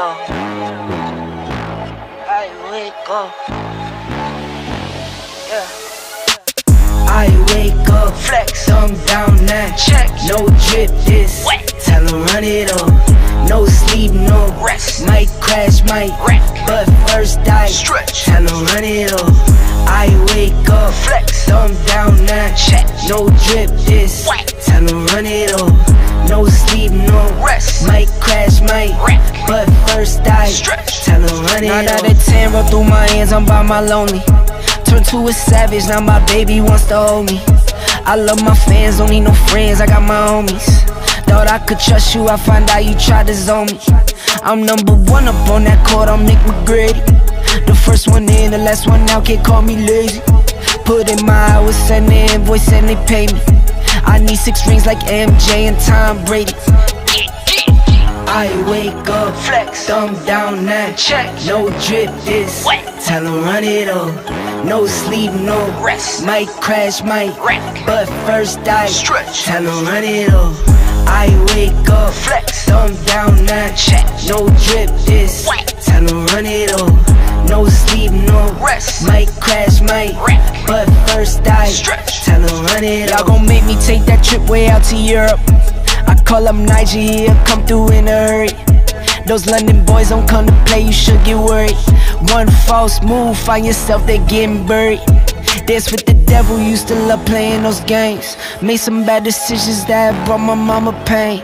up. I wake up. Yeah. I wake up, Flex, thumb down now. check, No drip this, wet, tell 'em run it up. No sleep, no rest, might crash, might wreck, but first I stretch, tell 'em run it up. I wake up, flex, thumb down now. check, No drip this, wet, tell 'em run it up. No sleep, no rest, might crash, might wreck, but first I stretch. tell 'em run it up. 9 out of 10 roll through my hands, I'm by my lonely. Turned to a savage, now my baby wants to hold me. I love my fans, don't need no friends, I got my homies. Thought I could trust you, I find out you tried to zone me. I'm number one up on that court, I'm Nick McGrady. The first one in, the last one out, can't call me lazy. Put in my hours, send the invoice and they pay me. I need 6 rings like MJ and Tom Brady. I wake up, Flex, thumb down now. check, No drip this, wet, tell 'em run it up. No sleep, no rest, might crash, might wreck, but first I stretch, tell 'em run it up. I wake up, flex, thumb down now. check, No drip this, wet, tell 'em run it up. No sleep, no rest, might crash, might wreck, but first I stretch. tell 'em run it up. Y'all gon' make me take that trip way out to Europe. I call up Niger, he'll come through in a hurry. Those London boys don't come to play, you should get worried. One false move, find yourself there getting buried. Dance with the devil, used to love playing those games. Made some bad decisions that brought my mama pain.